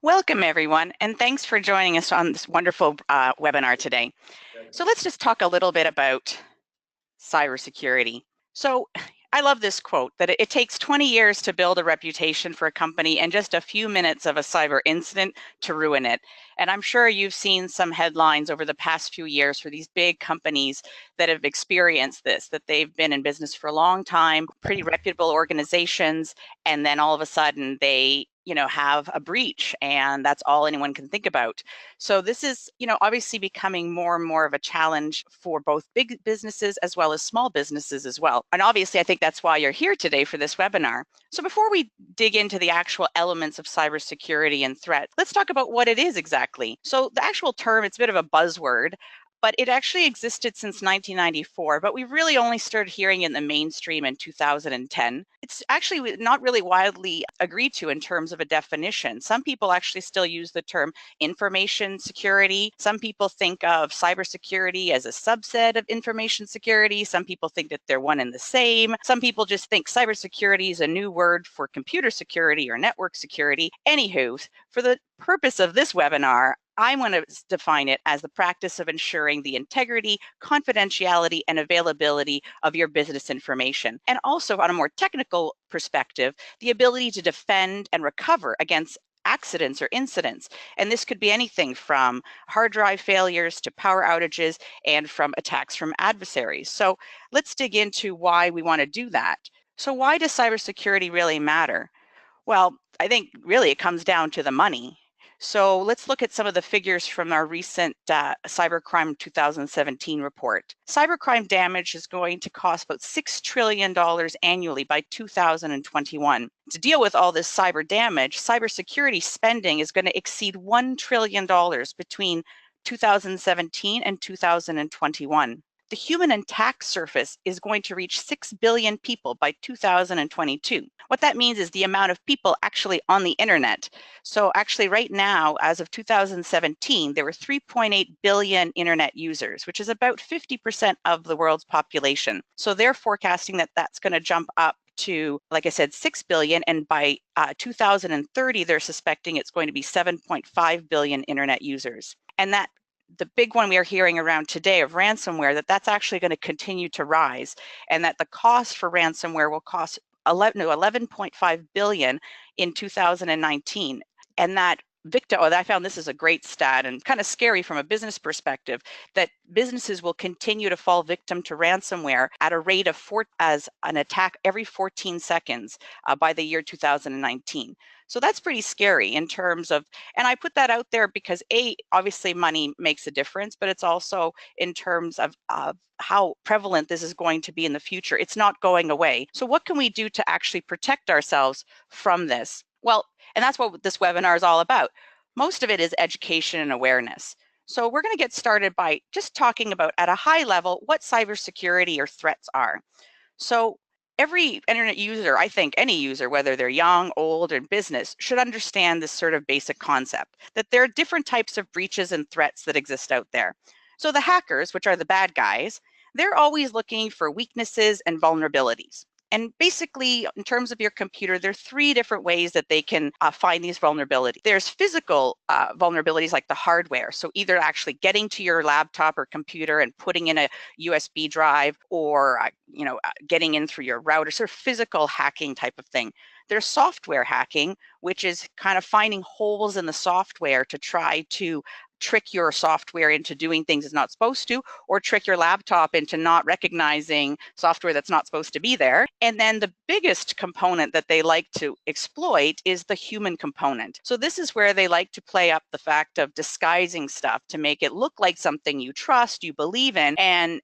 Welcome, everyone, and thanks for joining us on this wonderful webinar today. So let's just talk a little bit about cybersecurity. So I love this quote that it takes 20 years to build a reputation for a company and just a few minutes of a cyber incident to ruin it. And I'm sure you've seen some headlines over the past few years for these big companies that have experienced this, that they've been in business for a long time, pretty reputable organizations, and then all of a sudden they have a breach, and that's all anyone can think about. So this is, obviously becoming more and more of a challenge for both big businesses as well as small businesses as well. And obviously, I think that's why you're here today for this webinar. So before we dig into the actual elements of cybersecurity and threat, let's talk about what it is exactly. So the actual term, it's a bit of a buzzword, but it actually existed since 1994, but we really only started hearing it in the mainstream in 2010. It's actually not really widely agreed to in terms of a definition. Some people actually still use the term information security. Some people think of cybersecurity as a subset of information security. Some people think that they're one and the same. Some people just think cybersecurity is a new word for computer security or network security. Anywho, for the purpose of this webinar, I want to define it as the practice of ensuring the integrity, confidentiality, and availability of your business information. And also, on a more technical perspective, the ability to defend and recover against accidents or incidents. And this could be anything from hard drive failures to power outages and from attacks from adversaries. So let's dig into why we want to do that. So why does cybersecurity really matter? Well, I think really it comes down to the money. So let's look at some of the figures from our recent Cybercrime 2017 report. Cybercrime damage is going to cost about $6 trillion annually by 2021. To deal with all this cyber damage, cybersecurity spending is going to exceed $1 trillion between 2017 and 2021. The human attack surface is going to reach 6 billion people by 2022. What that means is the amount of people actually on the internet. So actually right now, as of 2017, there were 3.8 billion internet users, which is about 50% of the world's population. So they're forecasting that that's going to jump up to, like I said, 6 billion, and by 2030, they're suspecting it's going to be 7.5 billion internet users. And that the big one we are hearing around today of ransomware, that's actually going to continue to rise, and that the cost for ransomware will cost 11.5 billion in 2019. And that I found this is a great stat and kind of scary from a business perspective, that businesses will continue to fall victim to ransomware at a rate of as an attack every 14 seconds by the year 2019. So that's pretty scary in terms of, and I put that out there because obviously money makes a difference, but it's also in terms of how prevalent this is going to be in the future. It's not going away. So what can we do to actually protect ourselves from this? Well, and that's what this webinar is all about. Most of it is education and awareness. So we're going to get started by just talking about, at a high level, what cybersecurity or threats are. So every internet user, I think any user, whether they're young, old, or in business, should understand this sort of basic concept, that there are different types of breaches and threats that exist out there. So the hackers, which are the bad guys, they're always looking for weaknesses and vulnerabilities. And basically, in terms of your computer, there are 3 different ways that they can find these vulnerabilities. There's physical vulnerabilities like the hardware. So either actually getting to your laptop or computer and putting in a USB drive, or getting in through your router, sort of physical hacking type of thing. There's software hacking, which is kind of finding holes in the software to try to trick your software into doing things it's not supposed to, or trick your laptop into not recognizing software that's not supposed to be there. And then the biggest component that they like to exploit is the human component. So this is where they like to play up the fact of disguising stuff to make it look like something you trust, you believe in, and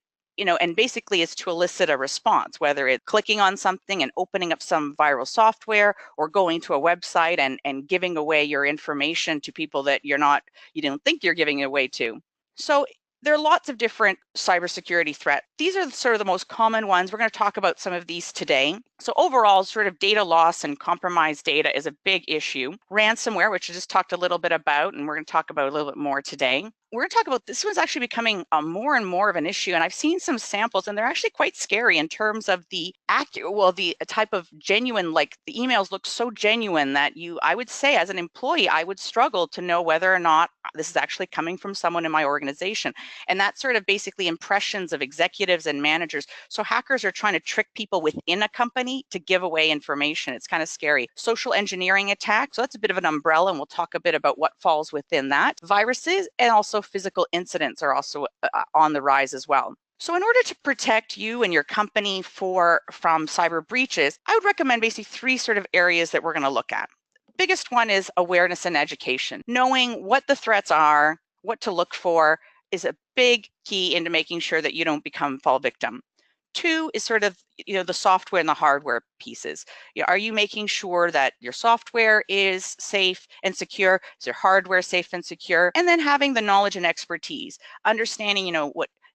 basically it's to elicit a response, whether it's clicking on something and opening up some viral software, or going to a website and giving away your information to people that you don't think you're giving it away to. So there are lots of different cybersecurity threats. These are sort of the most common ones. We're going to talk about some of these today. So overall, sort of data loss and compromised data is a big issue. Ransomware, which I just talked a little bit about, and we're going to talk about a little bit more today. we're going to talk about this one's actually becoming more and more of an issue, and I've seen some samples, and they're actually quite scary in terms of the the type of genuine, like the emails look so genuine that I would say as an employee, I would struggle to know whether or not this is actually coming from someone in my organization. And that's sort of basically impressions of executives and managers. So hackers are trying to trick people within a company to give away information. It's kind of scary. Social engineering attacks, so that's a bit of an umbrella, and we'll talk a bit about what falls within that. Viruses and also physical incidents are also on the rise as well. So in order to protect you and your company from cyber breaches, I would recommend basically 3 sort of areas that we're going to look at. The biggest one is awareness and education. Knowing what the threats are, what to look for is a big key into making sure that you don't fall victim. 2 is sort of, the software and the hardware pieces. Are you making sure that your software is safe and secure? Is your hardware safe and secure? And then having the knowledge and expertise, understanding,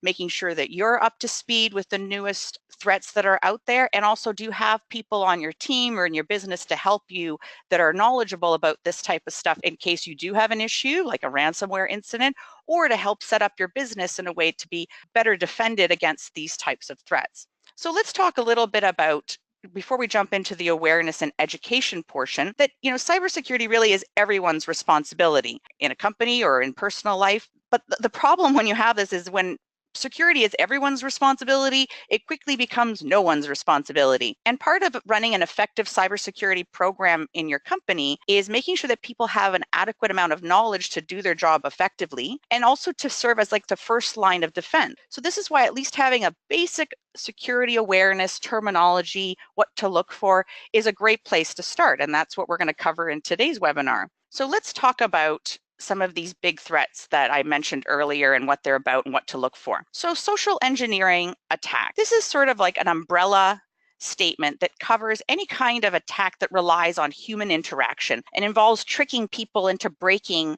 making sure that you're up to speed with the newest threats that are out there. And also, do you have people on your team or in your business to help you that are knowledgeable about this type of stuff in case you do have an issue, like a ransomware incident, or to help set up your business in a way to be better defended against these types of threats? So let's talk a little bit about, before we jump into the awareness and education portion, that cybersecurity really is everyone's responsibility in a company or in personal life. But the problem when you have this is when security is everyone's responsibility, it quickly becomes no one's responsibility. And part of running an effective cybersecurity program in your company is making sure that people have an adequate amount of knowledge to do their job effectively, and also to serve as like the first line of defense. So this is why at least having a basic security awareness, terminology, what to look for, is a great place to start. And that's what we're going to cover in today's webinar. So let's talk about some of these big threats that I mentioned earlier and what they're about and what to look for. So social engineering attack. This is sort of like an umbrella statement that covers any kind of attack that relies on human interaction and involves tricking people into breaking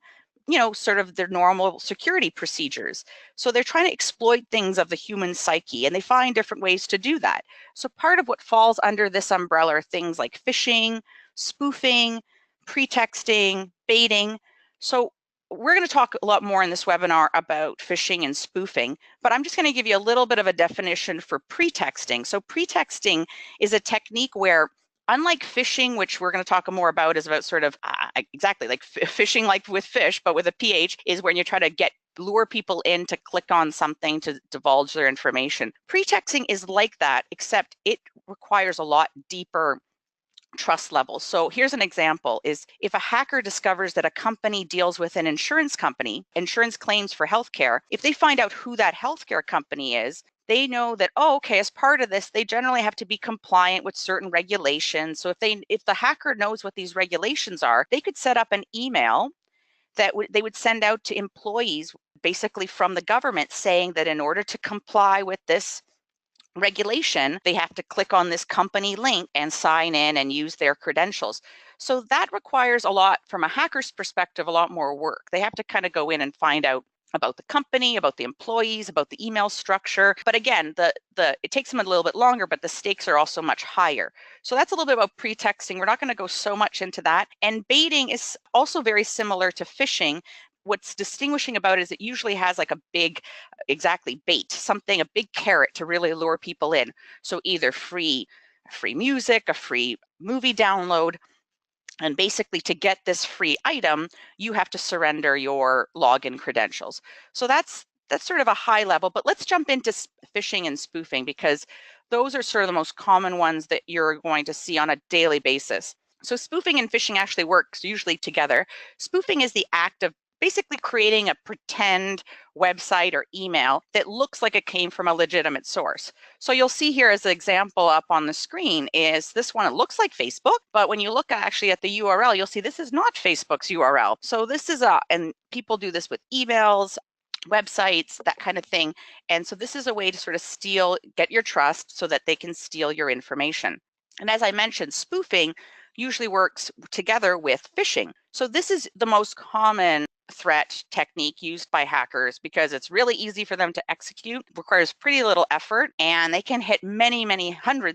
sort of their normal security procedures. So they're trying to exploit things of the human psyche, and they find different ways to do that. So part of what falls under this umbrella are things like phishing, spoofing, pretexting, baiting. So we're going to talk a lot more in this webinar about phishing and spoofing, but I'm just going to give you a little bit of a definition for pretexting. So pretexting is a technique where, unlike phishing, which we're going to talk more about, is about sort of exactly like phishing, like with fish, but with a PH, is when you try to lure people in to click on something to divulge their information. Pretexting is like that, except it requires a lot deeper trust levels. So here's an example: is if a hacker discovers that a company deals with an insurance company, insurance claims for healthcare, if they find out who that healthcare company is, they know that, oh, okay, as part of this, they generally have to be compliant with certain regulations. So if the hacker knows what these regulations are, they could set up an email that they would send out to employees, basically from the government, saying that in order to comply with this regulation, they have to click on this company link and sign in and use their credentials. So that requires a lot, from a hacker's perspective, a lot more work. They have to kind of go in and find out about the company, about the employees, about the email structure. But again, it takes them a little bit longer, but the stakes are also much higher. So that's a little bit about pretexting. We're not going to go so much into that. And baiting is also very similar to phishing. What's distinguishing about it is it usually has like a big, exactly, bait, something, a big carrot to really lure people in. So either free music, a free movie download, and basically to get this free item, you have to surrender your login credentials. So that's sort of a high level, but let's jump into phishing and spoofing, because those are sort of the most common ones that you're going to see on a daily basis. So spoofing and phishing actually works usually together. Spoofing is the act of basically creating a pretend website or email that looks like it came from a legitimate source. So you'll see here as an example up on the screen is this one. It looks like Facebook, but when you look actually at the URL, you'll see this is not Facebook's URL. So this is and people do this with emails, websites, that kind of thing. And so this is a way to sort of get your trust so that they can steal your information. And as I mentioned, spoofing usually works together with phishing. So this is the most common threat technique used by hackers because it's really easy for them to execute, requires pretty little effort, and they can hit many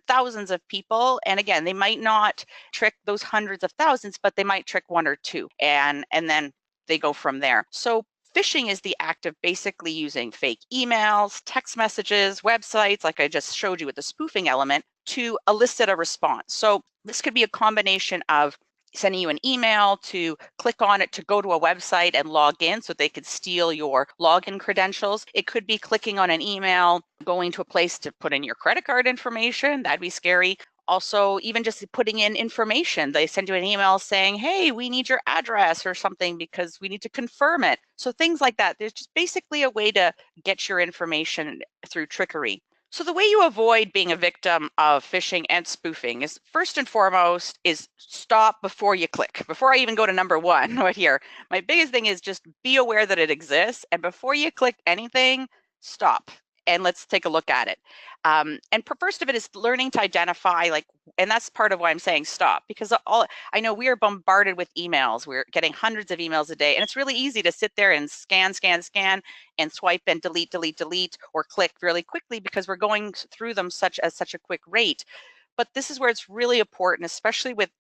thousands of people. And again, they might not trick those hundreds of thousands, but they might trick one or two, and then they go from there. So Phishing is the act of basically using fake emails, text messages, websites, like I just showed you with the spoofing element, to elicit a response. So this could be a combination of sending you an email to click on it to go to a website and log in so they could steal your login credentials. It could be clicking on an email, going to a place to put in your credit card information. That'd be scary. Also, even just putting in information. They send you an email saying, hey, we need your address or something because we need to confirm it. So things like that. There's just basically a way to get your information through trickery. So the way you avoid being a victim of phishing and spoofing is, first and foremost, is stop before you click. Before I even go to number one right here, my biggest thing is just be aware that it exists. And before you click anything, stop and let's take a look at it. And first of it is learning to identify, like, and that's part of why I'm saying stop, because I know we are bombarded with emails. We're getting hundreds of emails a day, and it's really easy to sit there and scan and swipe and delete, or click really quickly because we're going through them such a quick rate. But this is where it's really important, especially with,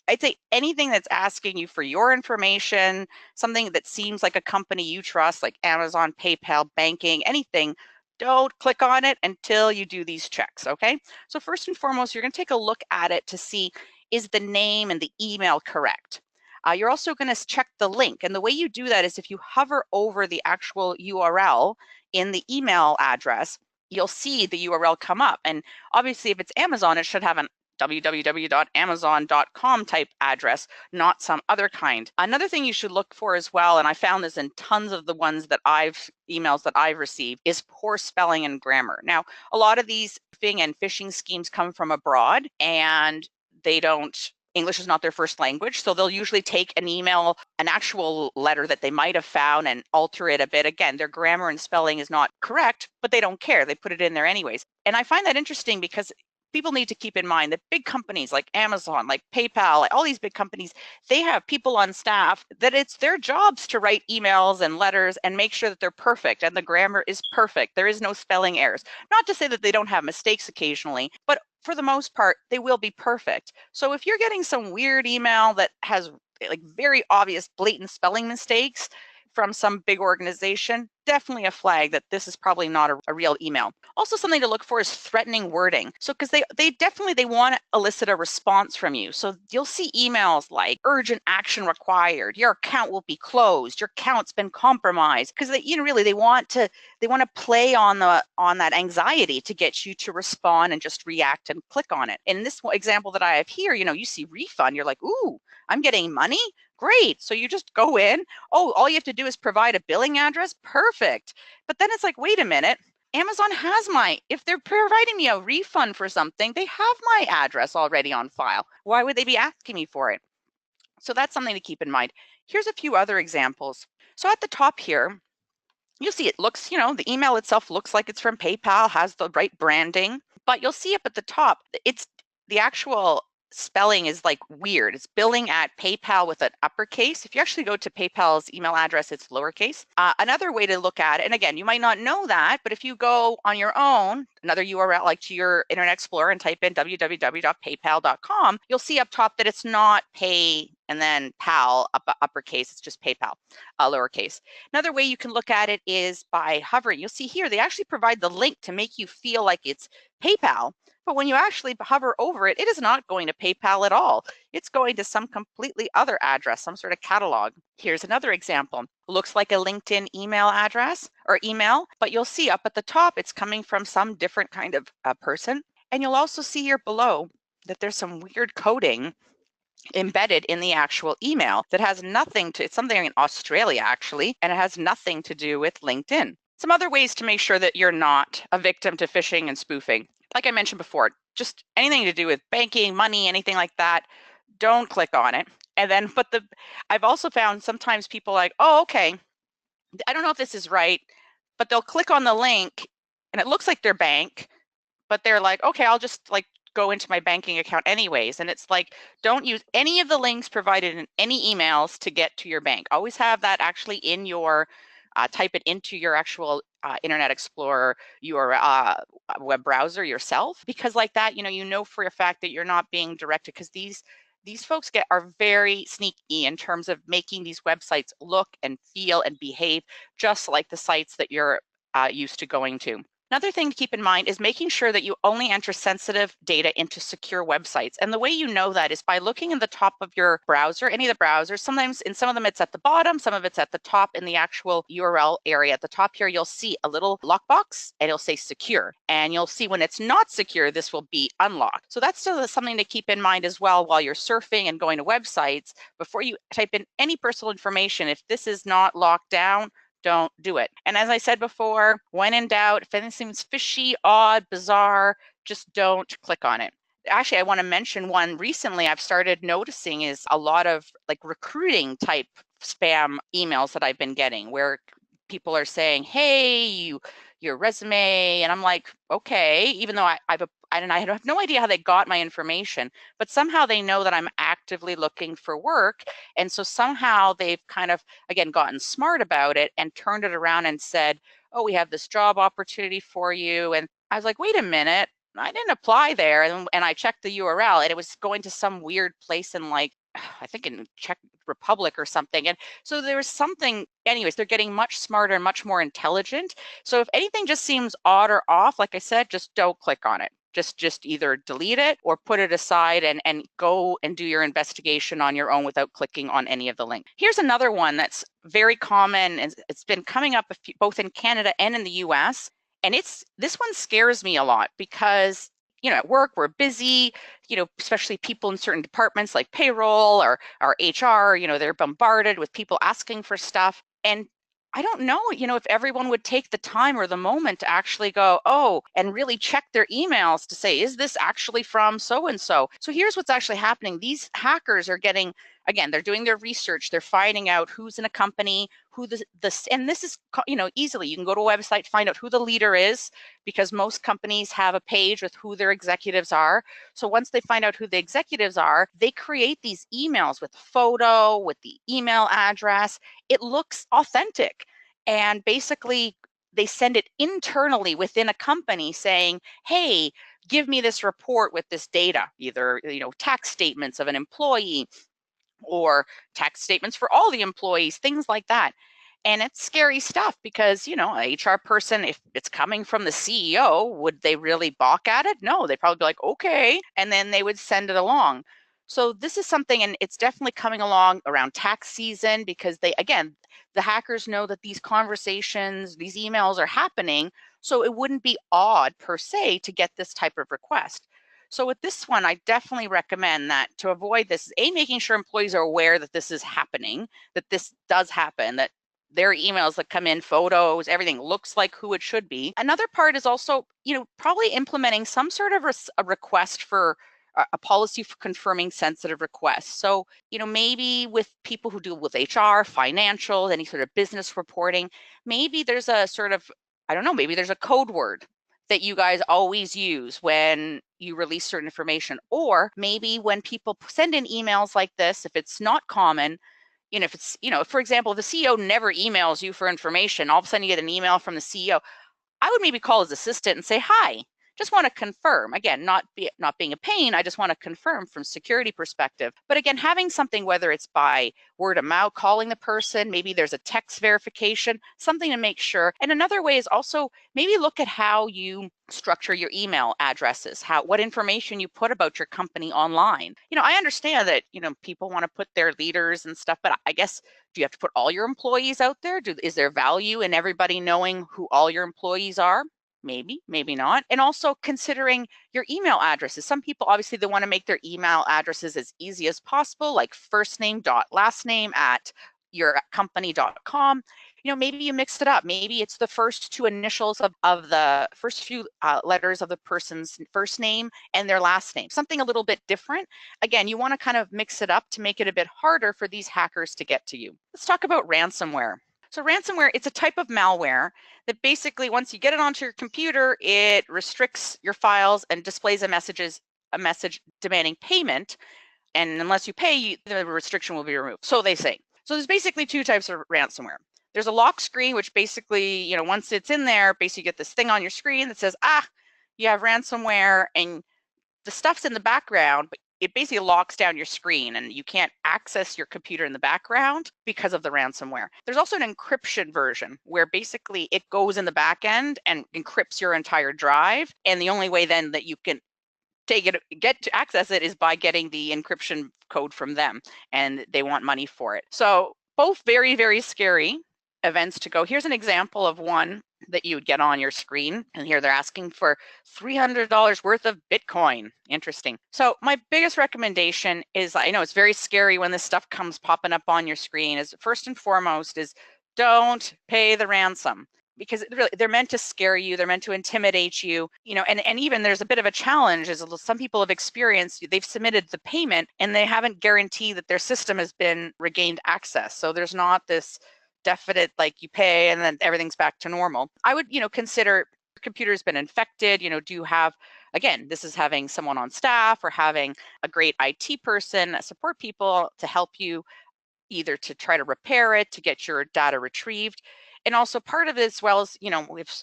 I'd say, anything that's asking you for your information, something that seems like a company you trust, like Amazon, PayPal, banking, anything. Don't click on it until you do these checks, okay? So first and foremost, you're going to take a look at it to see, is the name and the email correct? You're also going to check the link. And the way you do that is if you hover over the actual URL in the email address, you'll see the URL come up. And obviously, if it's Amazon, it should have an www.amazon.com type address, not some other kind. Another thing you should look for as well, and I found this in tons of the emails that I've received, is poor spelling and grammar. Now, a lot of these phishing and phishing schemes come from abroad, and English is not their first language, so they'll usually take an email, an actual letter that they might have found, and alter it a bit. Again, their grammar and spelling is not correct, but they don't care. They put it in there anyways. And I find that interesting because people need to keep in mind that big companies like Amazon, like PayPal, like all these big companies, they have people on staff that it's their jobs to write emails and letters and make sure that they're perfect and the grammar is perfect. There is no spelling errors. Not to say that they don't have mistakes occasionally, but for the most part, they will be perfect. So if you're getting some weird email that has like very obvious blatant spelling mistakes from some big organization, definitely a flag that this is probably not a real email. Also, something to look for is threatening wording. So because they want to elicit a response from you. So you'll see emails like urgent action required, your account will be closed, your account's been compromised, because they want to play on that anxiety to get you to respond and just react and click on it. In this example that I have here, you see refund, you're like, ooh, I'm getting money? Great. So you just go in. Oh, all you have to do is provide a billing address. Perfect. But then it's like, wait a minute. Amazon has if they're providing me a refund for something, they have my address already on file. Why would they be asking me for it? So that's something to keep in mind. Here's a few other examples. So at the top here, you'll see it looks, the email itself looks like it's from PayPal, has the right branding, but you'll see up at the top, it's the actual spelling is like weird. It's billing at PayPal with an uppercase. If you actually go to PayPal's email address, it's lowercase. Another way to look at it, and again, you might not know that, but if you go on your own, another URL like to your Internet Explorer and type in www.paypal.com, you'll see up top that it's not pay and then pal uppercase, it's just PayPal lowercase. Another way you can look at it is by hovering. You'll see here, they actually provide the link to make you feel like it's PayPal. But when you actually hover over it, it is not going to PayPal at all. It's going to some completely other address, some sort of catalog. Here's another example. Looks like a LinkedIn email address or email, but you'll see up at the top, it's coming from some different kind of person. And you'll also see here below that there's some weird coding embedded in the actual email that has nothing to, it's something in Australia actually, and it has nothing to do with LinkedIn. Some other ways to make sure that you're not a victim to phishing and spoofing. Like I mentioned before, just anything to do with banking, money, anything like that, don't click on it. And then, I've also found sometimes people like, oh, okay, I don't know if this is right, but they'll click on the link and it looks like their bank, but they're like, okay, I'll just like go into my banking account anyways. And it's like, don't use any of the links provided in any emails to get to your bank. Always have that actually in your, type it into your actual Internet Explorer, your web browser yourself, because like that, you know for a fact that you're not being directed, because these These folks are very sneaky in terms of making these websites look and feel and behave just like the sites that you're used to going to. Another thing to keep in mind is making sure that you only enter sensitive data into secure websites. And the way you know that is by looking in the top of your browser, any of the browsers. Sometimes in some of them it's at the bottom, some of it's at the top in the actual URL area. At the top here, you'll see a little lockbox and it'll say secure. And you'll see when it's not secure, this will be unlocked. So that's still something to keep in mind as well while you're surfing and going to websites. Before you type in any personal information, if this is not locked down, don't do it. And as I said before, when in doubt, if anything seems fishy, odd, bizarre, just don't click on it. Actually, I want to mention one recently I've started noticing is a lot of like recruiting type spam emails that I've been getting where people are saying, hey, your resume, and I'm like, okay, even though I have no idea how they got my information, but somehow they know that I'm actively looking for work. And so somehow they've kind of, again, gotten smart about it and turned it around and said, oh, we have this job opportunity for you. And I was like, wait a minute, I didn't apply there. And I checked the URL and it was going to some weird place in like, I think in Czech Republic or something. And so there was something, anyways, they're getting much smarter and much more intelligent. So if anything just seems odd or off, like I said, just don't click on it. Just either delete it or put it aside and go and do your investigation on your own without clicking on any of the links. Here's another one that's very common, and it's been coming up both in Canada and in the US. And this one scares me a lot because, you know, at work we're busy, you know, especially people in certain departments like payroll or HR, you know, they're bombarded with people asking for stuff. And I don't know, you know, if everyone would take the time or the moment to actually go, oh, and really check their emails to say, is this actually from so-and-so? So here's what's actually happening. These hackers are getting, again, they're doing their research. They're finding out who's in a company, who and this is, you know, easily, you can go to a website, find out who the leader is, because most companies have a page with who their executives are. So once they find out who the executives are, they create these emails with a photo, with the email address. It looks authentic. And basically, they send it internally within a company saying, hey, give me this report with this data, either, you know, tax statements of an employee or tax statements for all the employees, things like that. And it's scary stuff because, you know, a HR person, if it's coming from the CEO, would they really balk at it? No, they'd probably be like, okay. And then they would send it along. So this is something, and it's definitely coming along around tax season because they, again, the hackers know that these conversations, these emails are happening. So it wouldn't be odd per se to get this type of request. So with this one, I definitely recommend that to avoid this, making sure employees are aware that this is happening, that this does happen, that their emails that come in, photos, everything looks like who it should be. Another part is also, you know, probably implementing some sort of a request for a policy for confirming sensitive requests. So, you know, maybe with people who deal with HR, financial, any sort of business reporting, maybe there's a sort of, I don't know, maybe there's a code word that you guys always use when you release certain information. Or maybe when people send in emails like this, if it's not common, you know, if it's, you know, for example, the CEO never emails you for information, all of a sudden you get an email from the CEO, I would maybe call his assistant and say, hi, just want to confirm. Again, not being a pain, I just want to confirm from security perspective. But again, having something, whether it's by word of mouth, calling the person, maybe there's a text verification, something to make sure. And another way is also maybe look at how you structure your email addresses, what information you put about your company online. You know, I understand that, you know, people want to put their leaders and stuff, but I guess, do you have to put all your employees out there? Is there value in everybody knowing who all your employees are? Maybe, maybe not. And also considering your email addresses. Some people, obviously, they want to make their email addresses as easy as possible, like first name dot last name at yourcompany.com. You know, maybe you mixed it up. Maybe it's the first two initials of the first few letters of the person's first name and their last name, something a little bit different. Again, you want to kind of mix it up to make it a bit harder for these hackers to get to you. Let's talk about ransomware. So ransomware, it's a type of malware that basically, once you get it onto your computer, it restricts your files and displays a message demanding payment. And unless you pay, the restriction will be removed. So they say. So there's basically two types of ransomware. There's a lock screen, which basically, you know, once it's in there, basically you get this thing on your screen that says, you have ransomware, and the stuff's in the background, but it basically locks down your screen and you can't access your computer in the background because of the ransomware. There's also an encryption version where basically it goes in the back end and encrypts your entire drive. And the only way then that you can get to access it is by getting the encryption code from them, and they want money for it. So both very, very scary events to go. Here's an example of one that you would get on your screen, and here they're asking for $300 worth of Bitcoin. Interesting. So my biggest recommendation is, I know it's very scary when this stuff comes popping up on your screen, is first and foremost is don't pay the ransom, because really they're meant to scare you, they're meant to intimidate you, and even there's a bit of a challenge, as some people have experienced, they've submitted the payment and they haven't guaranteed that their system has been regained access. So there's not this definite, like, you pay and then everything's back to normal. I would, consider your computer's been infected, do you have, again, this is having someone on staff or having a great IT person, support people to help you either to try to repair it, to get your data retrieved. And also part of it, as well as, we have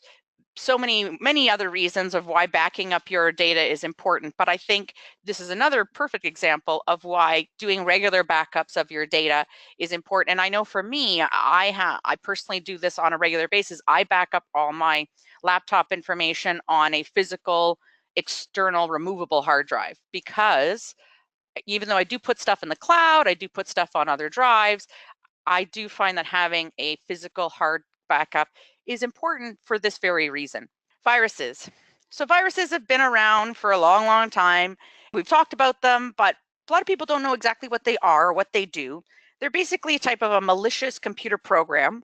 so many other reasons of why backing up your data is important. But I think this is another perfect example of why doing regular backups of your data is important. And I know for me, I personally do this on a regular basis. I back up all my laptop information on a physical, external, removable hard drive, because even though I do put stuff in the cloud, I do put stuff on other drives, I do find that having a physical hard backup is important for this very reason. Viruses. So viruses have been around for a long, long time. We've talked about them, but a lot of people don't know exactly what they are or what they do. They're basically a type of a malicious computer program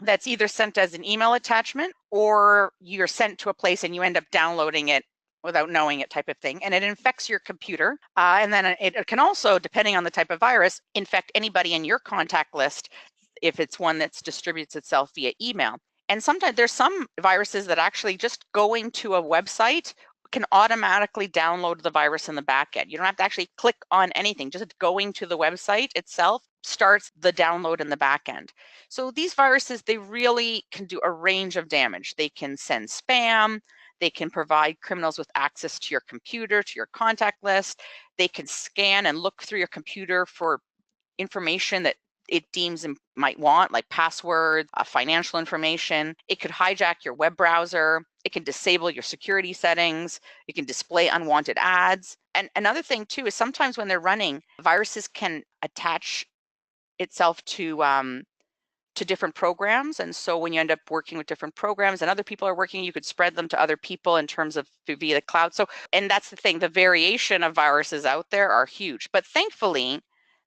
that's either sent as an email attachment, or you're sent to a place and you end up downloading it without knowing it, type of thing. And it infects your computer. And then it can also, depending on the type of virus, infect anybody in your contact list if it's one that distributes itself via email. And sometimes there's some viruses that actually just going to a website can automatically download the virus in the back end. You don't have to actually click on anything. Just going to the website itself starts the download in the back end. So these viruses, they really can do a range of damage. They can send spam. They can provide criminals with access to your computer, to your contact list. They can scan and look through your computer for information that it deems might want, like passwords, financial information. It could hijack your web browser. It can disable your security settings. It can display unwanted ads. And another thing too is sometimes when they're running, viruses can attach itself to different programs. And so when you end up working with different programs and other people are working, you could spread them to other people in terms of via the cloud. So, and that's the thing, the variation of viruses out there are huge. But thankfully,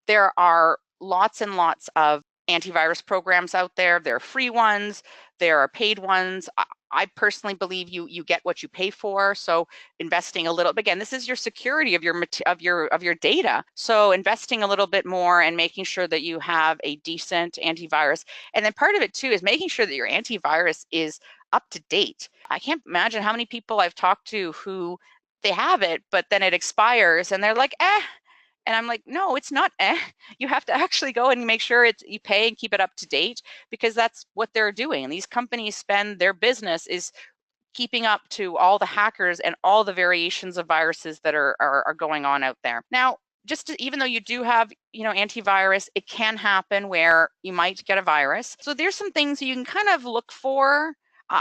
there are lots and lots of antivirus programs out there. There are free ones, there are paid ones. I personally believe you get what you pay for. So investing a little, again, this is your security of your data. So investing a little bit more and making sure that you have a decent antivirus. And then part of it too is making sure that your antivirus is up to date. I can't imagine how many people I've talked to who they have it, but then it expires and they're like, and I'm like, no, it's not. You have to actually go and make sure you pay and keep it up to date, because that's what they're doing. And these companies spend, their business is keeping up to all the hackers and all the variations of viruses that are going on out there. Now, even though you do have, antivirus, it can happen where you might get a virus. So there's some things you can kind of look for.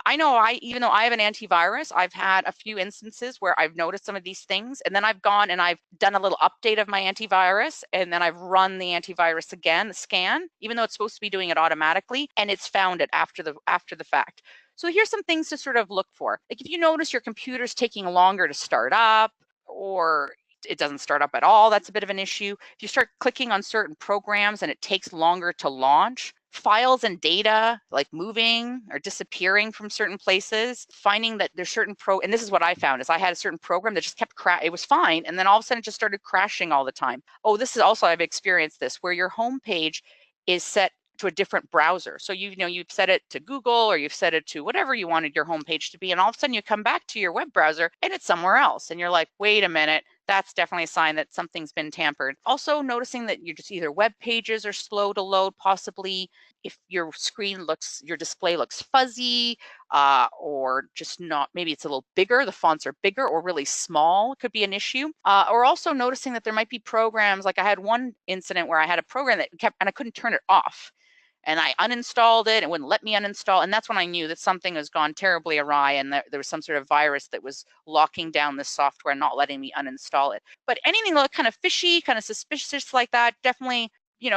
I know even though I have an antivirus, I've had a few instances where I've noticed some of these things, and then I've gone and I've done a little update of my antivirus, and then I've run the antivirus again, the scan, even though it's supposed to be doing it automatically, and it's found it after the fact. So here's some things to sort of look for. Like if you notice your computer's taking longer to start up, or it doesn't start up at all, that's a bit of an issue. If you start clicking on certain programs and it takes longer to launch, files and data like moving or disappearing from certain places, finding that there's certain and this is what I found, is I had a certain program that just kept it was fine, and then all of a sudden it just started crashing all the time. Oh, this is also, I've experienced this, where your home page is set to a different browser. So you've set it to Google, or you've set it to whatever you wanted your home page to be, and all of a sudden you come back to your web browser and it's somewhere else, and you're like, wait a minute, That's definitely a sign that something's been tampered. Also noticing that you're just either web pages are slow to load, possibly if your your display looks fuzzy, or just not, maybe it's a little bigger, the fonts are bigger or really small, could be an issue. Or also noticing that there might be programs, like I had one incident where I had a program that kept, and I couldn't turn it off. And I uninstalled it, and wouldn't let me uninstall. And that's when I knew that something has gone terribly awry, and there was some sort of virus that was locking down this software, not letting me uninstall it. But anything that looked kind of fishy, kind of suspicious like that, definitely,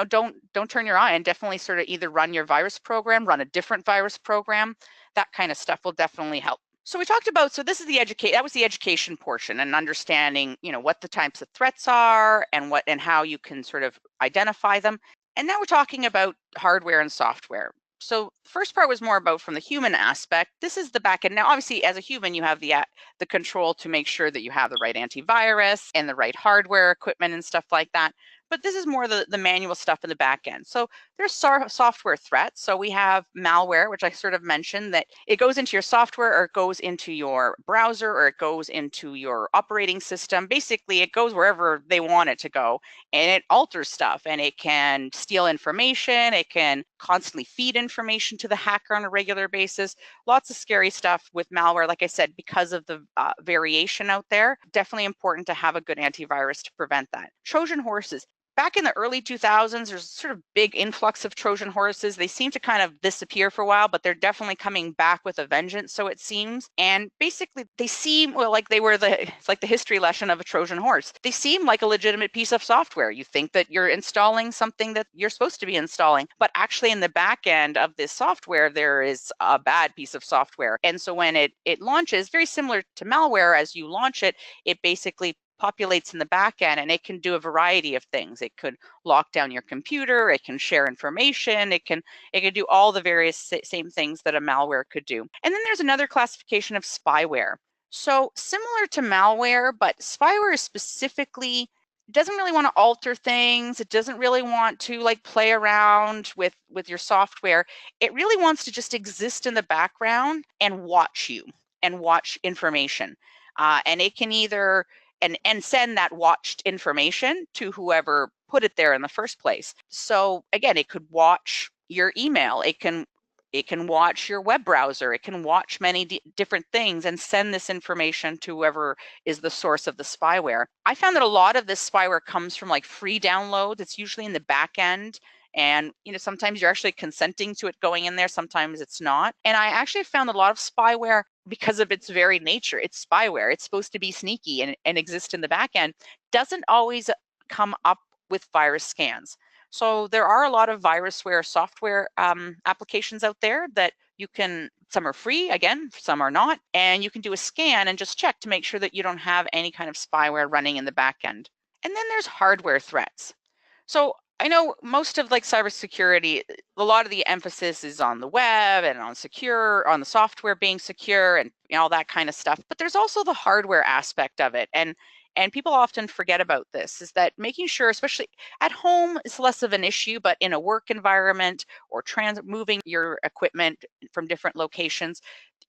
don't turn your eye, and definitely sort of either run your virus program, run a different virus program. That kind of stuff will definitely help. So we talked about, so this is that was the education portion, and understanding, what the types of threats are and how you can sort of identify them. And now we're talking about hardware and software. So the first part was more about from the human aspect. This is the back end. Now, obviously, as a human, you have the control to make sure that you have the right antivirus and the right hardware equipment and stuff like that. But this is more the manual stuff in the back end. So there's software threats. So we have malware, which I sort of mentioned, that it goes into your software, or it goes into your browser, or it goes into your operating system. Basically, it goes wherever they want it to go, and it alters stuff, and it can steal information. It can constantly feed information to the hacker on a regular basis. Lots of scary stuff with malware, like I said, because of the variation out there. Definitely important to have a good antivirus to prevent that. Trojan horses. Back in the early 2000s, there's sort of big influx of Trojan horses. They seem to kind of disappear for a while, but they're definitely coming back with a vengeance, so it seems. And basically, they seem, well, like it's like the history lesson of a Trojan horse. They seem like a legitimate piece of software. You think that you're installing something that you're supposed to be installing, but actually in the back end of this software, there is a bad piece of software. And so when it launches, very similar to malware, as you launch it, it basically populates in the back end, and it can do a variety of things. It could lock down your computer, it can share information, it can do all the various same things that a malware could do. And then there's another classification of spyware. So similar to malware, but spyware is specifically doesn't really want to alter things. It doesn't really want to like play around with your software. It really wants to just exist in the background and watch you and watch information. And it can either and send that watched information to whoever put it there in the first place. So again, it could watch your email. It can watch your web browser. It can watch many different things and send this information to whoever is the source of the spyware. I found that a lot of this spyware comes from like free downloads. It's usually in the back end. And sometimes you're actually consenting to it going in there, sometimes it's not. And I actually found a lot of spyware, because of its very nature, it's spyware, it's supposed to be sneaky and exist in the back end, doesn't always come up with virus scans. So there are a lot of virusware software applications out there that you can, some are free, again, some are not, and you can do a scan and just check to make sure that you don't have any kind of spyware running in the back end. And then there's hardware threats. So I know most of like cybersecurity, a lot of the emphasis is on the web and on the software being secure and all that kind of stuff. But there's also the hardware aspect of it. And people often forget about this, is that making sure, especially at home, is less of an issue, but in a work environment or moving your equipment from different locations,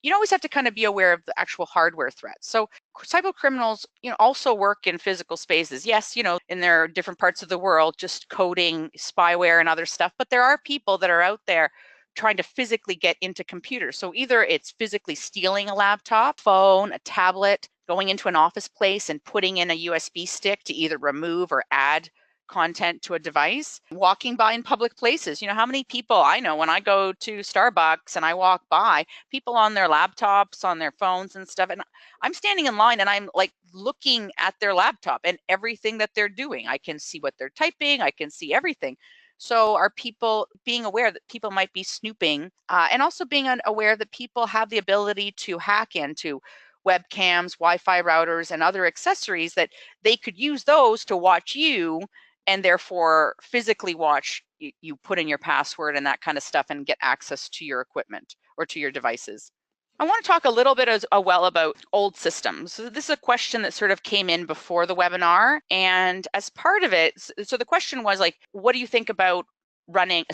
you always have to kind of be aware of the actual hardware threats. So cyber criminals, also work in physical spaces. Yes, in their different parts of the world, just coding spyware and other stuff. But there are people that are out there trying to physically get into computers. So either it's physically stealing a laptop, phone, a tablet, going into an office place and putting in a USB stick to either remove or add content to a device, walking by in public places. How many people I know when I go to Starbucks and I walk by, people on their laptops, on their phones and stuff, and I'm standing in line and I'm like looking at their laptop and everything that they're doing. I can see what they're typing, I can see everything. So are people being aware that people might be snooping, and also being aware that people have the ability to hack into webcams, Wi-Fi routers, and other accessories, that they could use those to watch you and therefore physically watch you put in your password and that kind of stuff and get access to your equipment or to your devices. I want to talk a little bit as well about old systems. So this is a question that sort of came in before the webinar, and as part of it, so the question was like, what do you think about running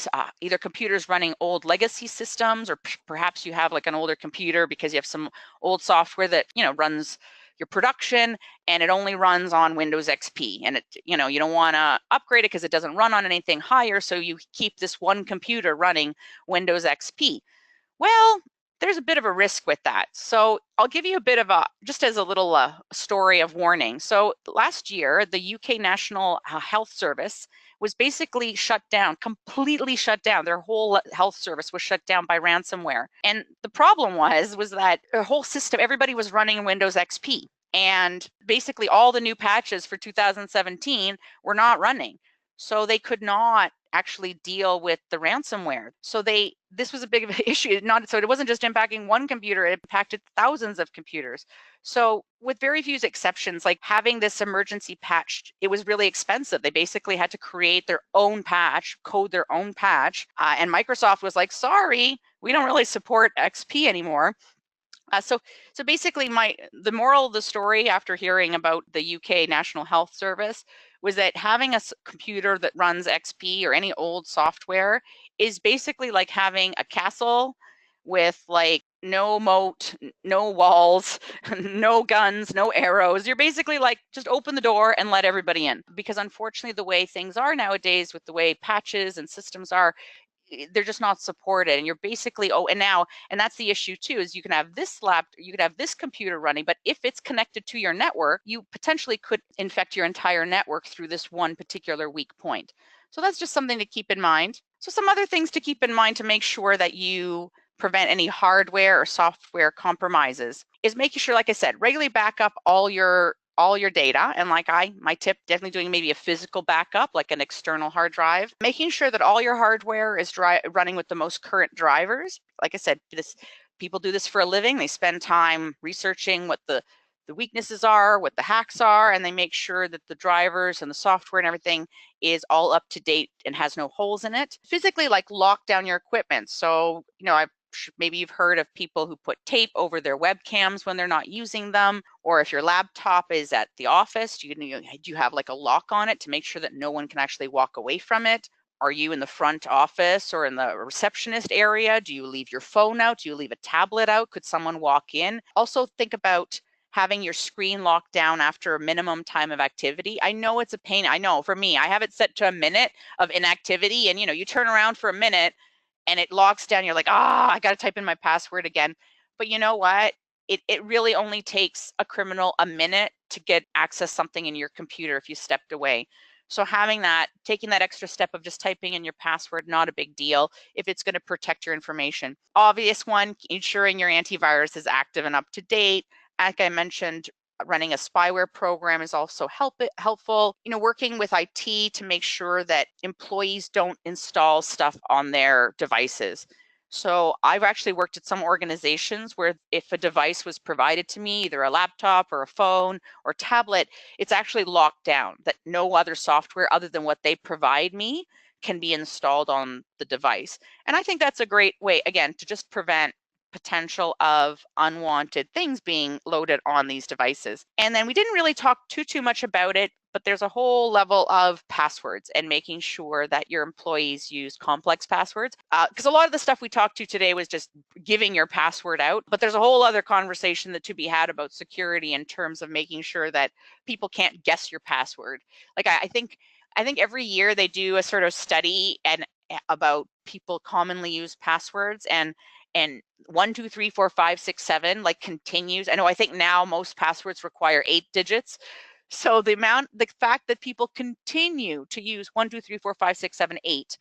either computers running old legacy systems, or perhaps you have like an older computer because you have some old software that runs your production, and it only runs on Windows XP. And you don't want to upgrade it because it doesn't run on anything higher, so you keep this one computer running Windows XP. Well, there's a bit of a risk with that. So I'll give you a bit of just as a little story of warning. So last year, the UK National Health Service was basically shut down, completely shut down. Their whole health service was shut down by ransomware. And the problem was that their whole system, everybody was running Windows XP. And basically all the new patches for 2017 were not running. So they could not actually deal with the ransomware. So this was a big issue. So it wasn't just impacting one computer, it impacted thousands of computers. So with very few exceptions, like having this emergency patch, it was really expensive. They basically had to create their own patch, code their own patch. And Microsoft was like, sorry, we don't really support XP anymore. So basically the moral of the story after hearing about the UK National Health Service was that having a computer that runs XP or any old software is basically like having a castle with like no moat, no walls, no guns, no arrows. You're basically like, just open the door and let everybody in. Because unfortunately, the way things are nowadays with the way patches and systems are, they're just not supported. And you're basically, and that's the issue too, is you can have you could have this computer running, but if it's connected to your network, you potentially could infect your entire network through this one particular weak point. So that's just something to keep in mind. So some other things to keep in mind to make sure that you prevent any hardware or software compromises is making sure, like I said, regularly back up all your data. And my tip, definitely doing maybe a physical backup, like an external hard drive, making sure that all your hardware is running with the most current drivers. Like I said, people do this for a living. They spend time researching what the weaknesses are, what the hacks are, and they make sure that the drivers and the software and everything is all up to date and has no holes in it. Physically, like, lock down your equipment. So, maybe you've heard of people who put tape over their webcams when they're not using them, or if your laptop is at the office, do you have like a lock on it to make sure that no one can actually walk away from it? Are you in the front office or in the receptionist area? Do you leave your phone out? Do you leave a tablet out? Could someone walk in? Also think about having your screen locked down after a minimum time of activity. I know it's a pain. I know for me, I have it set to a minute of inactivity, and you turn around for a minute and it locks down. You're like, I got to type in my password again. But you know what? It really only takes a criminal a minute to get access something in your computer if you stepped away. So taking that extra step of just typing in your password, not a big deal if it's going to protect your information. Obvious one, ensuring your antivirus is active and up to date. Like I mentioned, running a spyware program is also helpful. Working with IT to make sure that employees don't install stuff on their devices. So I've actually worked at some organizations where if a device was provided to me, either a laptop or a phone or tablet, it's actually locked down, that no other software other than what they provide me can be installed on the device. And I think that's a great way, again, to just prevent potential of unwanted things being loaded on these devices. And then we didn't really talk too much about it, but there's a whole level of passwords and making sure that your employees use complex passwords. Because a lot of the stuff we talked to today was just giving your password out, but there's a whole other conversation to be had about security in terms of making sure that people can't guess your password. Like I think every year they do a sort of study about people commonly use passwords, and 1, 2, 3, 4, 5, 6, 7 like continues. I think now most passwords require 8 digits. So the fact that people continue to use 1, 2, 3, 4, 5, 6, 7, 8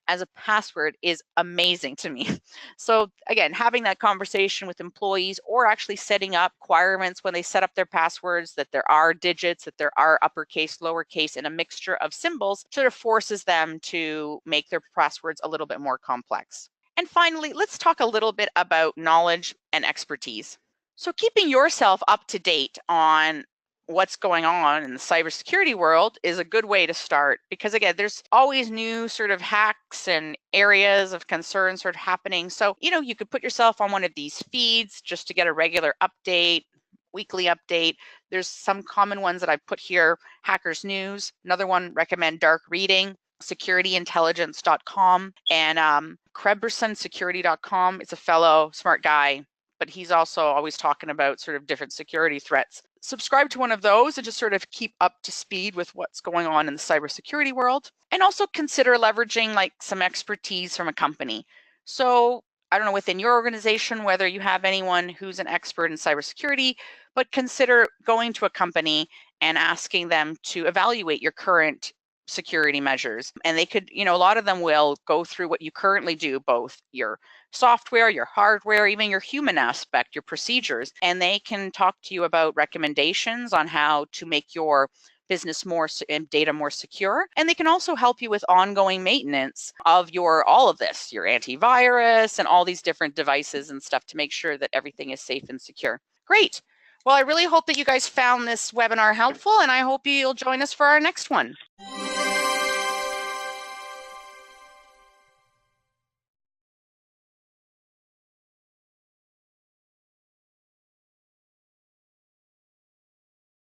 as a password is amazing to me. So again, having that conversation with employees, or actually setting up requirements when they set up their passwords, that there are digits, that there are uppercase, lowercase, and a mixture of symbols, sort of forces them to make their passwords a little bit more complex. And finally, let's talk a little bit about knowledge and expertise. So keeping yourself up to date on what's going on in the cybersecurity world is a good way to start, because again, there's always new sort of hacks and areas of concern sort of happening. So, you could put yourself on one of these feeds just to get a regular update, weekly update. There's some common ones that I put here: Hackers News. Another one, recommend dark reading, securityintelligence.com, and KrebsonSecurity.com. It's a fellow smart guy, but he's also always talking about sort of different security threats. subscribe to one of those and just sort of keep up to speed with what's going on in the cybersecurity world. And also consider leveraging like some expertise from a company. So I don't know within your organization whether you have anyone who's an expert in cybersecurity, but consider going to a company and asking them to evaluate your current security measures. And they could, a lot of them will go through what you currently do, both your software, your hardware, even your human aspect, your procedures, and they can talk to you about recommendations on how to make your business and data more secure. And they can also help you with ongoing maintenance of all of this, your antivirus and all these different devices and stuff to make sure that everything is safe and secure. Great. Well, I really hope that you guys found this webinar helpful, and I hope you'll join us for our next one.